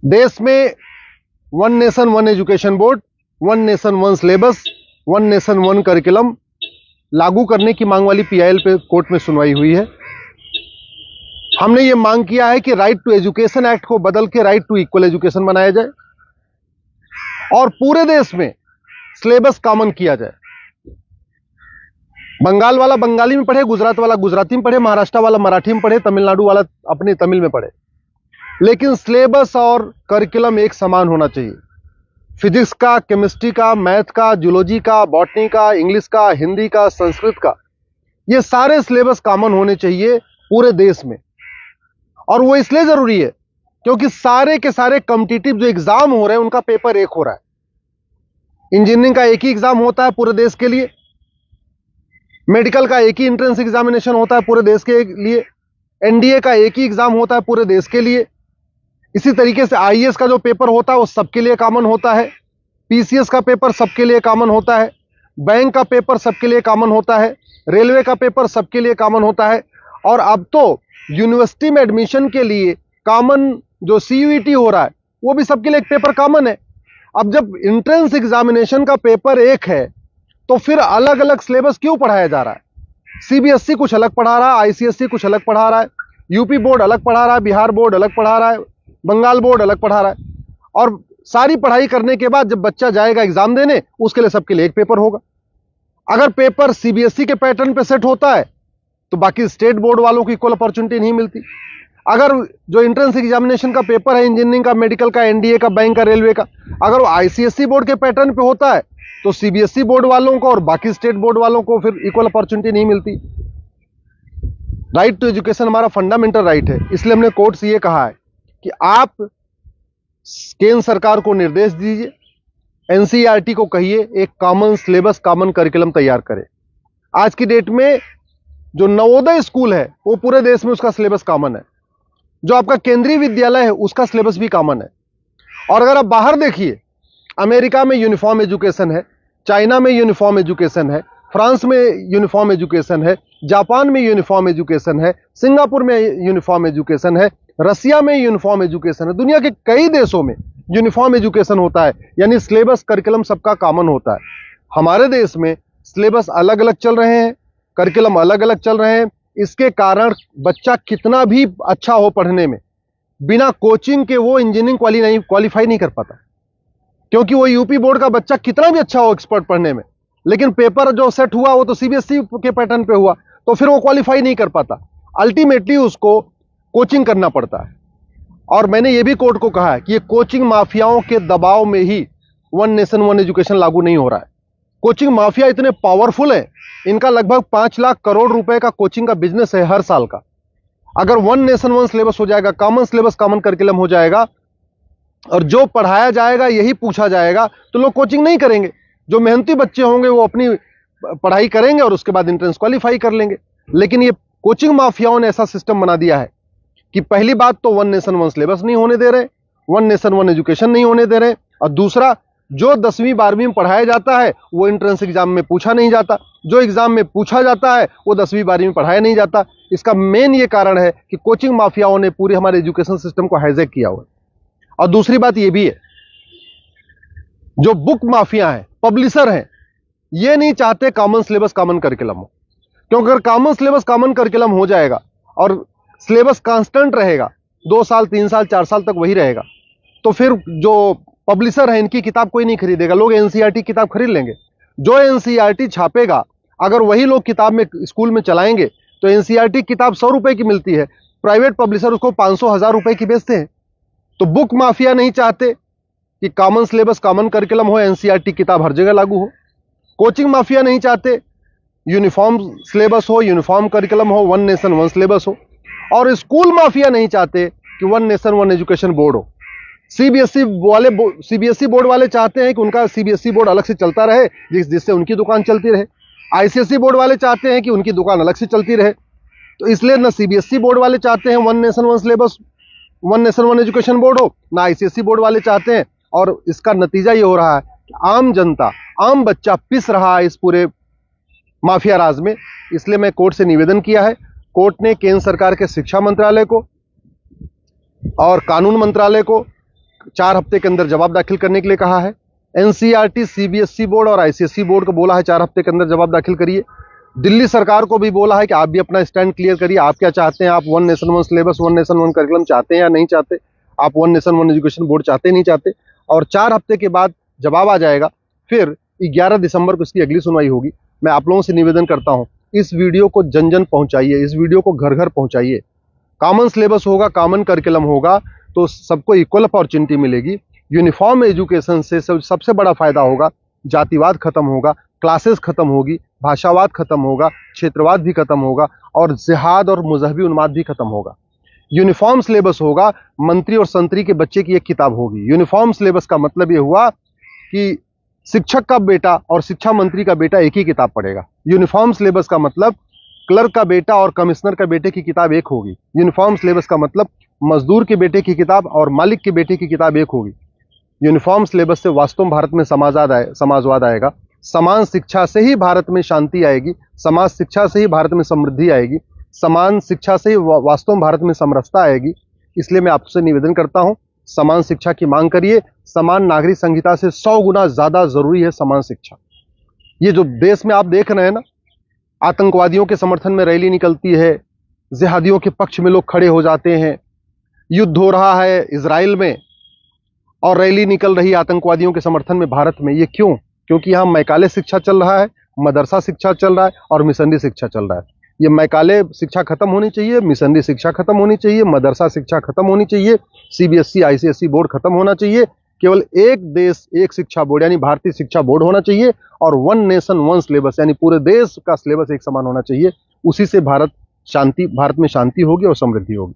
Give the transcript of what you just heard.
देश में one nation one education board, one nation one syllabus, one nation one curriculum लागू करने की मांग वाली पीआईएल पे कोर्ट में सुनवाई हुई है। हमने ये मांग किया है कि राइट टू एजुकेशन एक्ट को बदल के राइट टू इक्वल एजुकेशन बनाया जाए और पूरे देश में सिलेबस कॉमन किया जाए। बंगाल वाला बंगाली में पढ़े, गुजरात वाला गुजराती में पढ़े, महाराष्ट्र वाला मराठी में पढ़े, तमिलनाडु वाला अपनी तमिल में पढ़े, लेकिन सिलेबस और करिकुलम एक समान होना चाहिए। फिजिक्स का, केमिस्ट्री का, मैथ का, जूलॉजी का, बॉटनी का, इंग्लिश का, हिंदी का, संस्कृत का, ये सारे सिलेबस कॉमन होने चाहिए पूरे देश में। और वो इसलिए जरूरी है क्योंकि सारे के सारे कॉम्पिटिटिव जो एग्जाम हो रहे हैं उनका पेपर एक हो रहा है। इंजीनियरिंग का एक ही एग्जाम होता है पूरे देश के लिए, मेडिकल का एक ही एंट्रेंस एग्जामिनेशन होता है पूरे देश के लिए, एनडीए का एक ही एग्जाम होता है पूरे देश के लिए। इसी तरीके से आईएएस का जो पेपर होता है वो सबके लिए कॉमन होता है, पीसीएस का पेपर सबके लिए कॉमन होता है, बैंक का पेपर सबके लिए कॉमन होता है, रेलवे का पेपर सबके लिए कॉमन होता है। और अब तो यूनिवर्सिटी में एडमिशन के लिए कॉमन जो सीयूईटी हो रहा है वो भी सबके लिए एक पेपर कॉमन है। अब जब एंट्रेंस एग्जामिनेशन का पेपर एक है तो फिर अलग अलग सिलेबस क्यों पढ़ाया जा रहा है? सीबीएसई कुछ अलग पढ़ा रहा है, आईसीएसई कुछ अलग पढ़ा रहा है, यूपी बोर्ड अलग पढ़ा रहा है, बिहार बोर्ड अलग पढ़ा रहा है, बंगाल बोर्ड अलग पढ़ा रहा है। और सारी पढ़ाई करने के बाद जब बच्चा जाएगा एग्जाम देने, उसके लिए सबके लिए एक पेपर होगा। अगर पेपर सीबीएसई के पैटर्न पे सेट होता है तो बाकी स्टेट बोर्ड वालों को इक्वल अपॉर्चुनिटी नहीं मिलती। अगर जो एंट्रेंस एग्जामिनेशन का पेपर है इंजीनियरिंग का, मेडिकल का, एनडीए का, बैंक का, रेलवे का, अगर वो आईसीएसई बोर्ड के पैटर्न पे होता है तो सीबीएसई बोर्ड वालों को और बाकी स्टेट बोर्ड वालों को फिर इक्वल अपॉर्चुनिटी नहीं मिलती। राइट टू एजुकेशन हमारा फंडामेंटल राइट है, इसलिए हमने कोर्ट से ये कहा है कि आप केंद्र सरकार को निर्देश दीजिए, एनसीईआरटी को कहिए एक कॉमन सिलेबस, कॉमन करिकुलम तैयार करे। आज की डेट में जो नवोदय स्कूल है वो पूरे देश में उसका सिलेबस कॉमन है, जो आपका केंद्रीय विद्यालय है उसका सिलेबस भी कॉमन है। और अगर आप बाहर देखिए, अमेरिका में यूनिफॉर्म एजुकेशन है, चाइना में यूनिफॉर्म एजुकेशन है, फ्रांस में यूनिफॉर्म एजुकेशन है, जापान में यूनिफॉर्म एजुकेशन है, सिंगापुर में यूनिफॉर्म एजुकेशन है, रसिया में यूनिफॉर्म एजुकेशन है, दुनिया के कई देशों में यूनिफॉर्म एजुकेशन होता है, यानी सिलेबस करिकुलम सबका कॉमन होता है। हमारे देश में सिलेबस अलग अलग चल रहे हैं, करिकुलम अलग अलग चल रहे हैं। इसके कारण बच्चा कितना भी अच्छा हो पढ़ने में, बिना कोचिंग के वो इंजीनियरिंग क्वालिफाई नहीं कर पाता, क्योंकि वो यूपी बोर्ड का बच्चा कितना भी अच्छा हो एक्सपर्ट पढ़ने में, लेकिन पेपर जो सेट हुआ वो तो सीबीएसई के पैटर्न पे हुआ, तो फिर वो क्वालिफाई नहीं कर पाता। अल्टीमेटली उसको कोचिंग करना पड़ता है। और मैंने ये भी कोर्ट को कहा है कि ये कोचिंग माफियाओं के दबाव में ही वन नेशन वन एजुकेशन लागू नहीं हो रहा है। कोचिंग माफिया इतने पावरफुल है, इनका लगभग 5 लाख करोड़ रुपए का कोचिंग का बिजनेस है हर साल का। अगर वन नेशन वन सिलेबस हो जाएगा, कॉमन सिलेबस, कॉमन करिकुलम हो जाएगा और जो पढ़ाया जाएगा यही पूछा जाएगा, तो लोग कोचिंग नहीं करेंगे। जो मेहनती बच्चे होंगे वो अपनी पढ़ाई करेंगे और उसके बाद एंट्रेंस क्वालिफाई कर लेंगे। लेकिन ये कोचिंग माफियाओं ने ऐसा सिस्टम बना दिया है कि पहली बात तो वन नेशन वन सिलेबस नहीं होने दे रहे, वन नेशन वन एजुकेशन नहीं होने दे रहे, और दूसरा जो 10वीं 12वीं में पढ़ाया जाता है वो एंट्रेंस एग्जाम में पूछा नहीं जाता, जो एग्जाम में पूछा जाता है वो 10वीं 12वीं में पढ़ाया नहीं जाता। इसका मेन ये कारण है कि कोचिंग माफियाओं ने पूरे हमारे एजुकेशन सिस्टम को हाईजैक किया हुआ है। और दूसरी बात ये भी है, जो बुक माफिया हैं, पब्लिशर हैं, ये नहीं चाहते कॉमन सिलेबस कॉमन करिकुलम हो, क्योंकि अगर कॉमन सिलेबस कॉमन करिकुलम हो जाएगा और सिलेबस कांस्टेंट रहेगा, 2 साल 3 साल 4 साल तक वही रहेगा, तो फिर जो पब्लिशर है इनकी किताब कोई नहीं खरीदेगा, लोग एनसीईआरटी किताब खरीद लेंगे। जो एनसीईआरटी छापेगा अगर वही लोग किताब में स्कूल में चलाएंगे तो एनसीईआरटी किताब 100 रुपए की मिलती है, प्राइवेट पब्लिशर उसको 500-1000 रुपए की बेचते हैं। तो बुक माफिया नहीं चाहते कि कॉमन सिलेबस कॉमन करिकुलम हो, एनसीईआरटी किताब हर जगह लागू हो। कोचिंग माफिया नहीं चाहते यूनिफॉर्म सिलेबस हो, यूनिफॉर्म करिकुलम हो, वन नेशन वन सिलेबस हो। और स्कूल माफिया नहीं चाहते कि one nation one education board हो। सीबीएसई बोर्ड वाले चाहते हैं कि उनका सीबीएसई बोर्ड अलग से चलता रहे, जिससे उनकी दुकान चलती रहे। आईसीएसई बोर्ड वाले चाहते हैं कि उनकी दुकान अलग से चलती रहे। तो इसलिए ना सीबीएसई बोर्ड वाले चाहते हैं one nation one syllabus, one nation one education board हो, ना आईसीएसई बोर्ड वाले चाहते हैं। और इसका नतीजा ये हो रहा है कि आम जनता, आम बच्चा पिस रहा है इस पूरे माफिया राज में। इसलिए मैं कोर्ट से निवेदन किया है। कोर्ट ने केंद्र सरकार के शिक्षा मंत्रालय को और कानून मंत्रालय को 4 हफ्ते के अंदर जवाब दाखिल करने के लिए कहा है। एनसीईआरटी, सीबीएसई बोर्ड और आईसीएसई बोर्ड को बोला है 4 हफ्ते के अंदर जवाब दाखिल करिए। दिल्ली सरकार को भी बोला है कि आप भी अपना स्टैंड क्लियर करिए, आप क्या चाहते हैं, आप one nation one syllabus, one nation one curriculum चाहते हैं या नहीं चाहते, आप one nation one education board चाहते नहीं चाहते। और 4 हफ्ते के बाद जवाब आ जाएगा, फिर 11 दिसंबर को इसकी अगली सुनवाई होगी। मैं आप लोगों से निवेदन करता हूं, इस वीडियो को जन जन पहुंचाइए, इस वीडियो को घर घर पहुंचाइए। कॉमन सिलेबस होगा, कॉमन करिकुलम होगा तो सबको इक्वल अपॉर्चुनिटी मिलेगी। यूनिफॉर्म एजुकेशन से सबसे बड़ा फायदा होगा, जातिवाद खत्म होगा, क्लासेस खत्म होगी, भाषावाद खत्म होगा, क्षेत्रवाद भी खत्म होगा और जिहाद और मजहबी उन्माद भी खत्म होगा। यूनिफॉर्म सिलेबस होगा, मंत्री और संतरी के बच्चे की एक किताब होगी। यूनिफॉर्म सिलेबस का मतलब ये हुआ कि शिक्षक का बेटा और शिक्षा मंत्री का बेटा एक ही किताब पढ़ेगा। यूनिफॉर्म सिलेबस का मतलब क्लर्क का बेटा और कमिश्नर का बेटे की किताब एक होगी। यूनिफॉर्म सिलेबस का मतलब मजदूर के बेटे की किताब और मालिक के बेटे की किताब एक होगी। यूनिफॉर्म सिलेबस से वास्तव में भारत में समाजवाद आएगा। समान शिक्षा से ही भारत में शांति आएगी, समाज शिक्षा से ही भारत में समृद्धि आएगी, समान शिक्षा से ही वास्तव में भारत में समरसता आएगी। इसलिए मैं आपसे निवेदन करता हूं, समान शिक्षा की मांग करिए। समान नागरिक संहिता से 100 गुना ज्यादा जरूरी है समान शिक्षा। ये जो देश में आप देख रहे हैं ना, आतंकवादियों के समर्थन में रैली निकलती है, जिहादियों के पक्ष में लोग खड़े हो जाते हैं, युद्ध हो रहा है इजराइल में और रैली निकल रही है आतंकवादियों के समर्थन में भारत में। ये क्यों? क्योंकि यहाँ मैकाले शिक्षा चल रहा है, मदरसा शिक्षा चल रहा है और मिशनरी शिक्षा चल रहा है। ये मैकाले शिक्षा खत्म होनी चाहिए, मिशनरी शिक्षा खत्म होनी चाहिए, मदरसा शिक्षा खत्म होनी चाहिए, सीबीएसई आईसीएसई बोर्ड खत्म होना चाहिए। केवल एक देश एक शिक्षा बोर्ड यानी भारतीय शिक्षा बोर्ड होना चाहिए और वन नेशन वन सिलेबस यानी पूरे देश का सिलेबस एक समान होना चाहिए। उसी से भारत में शांति होगी और समृद्धि होगी।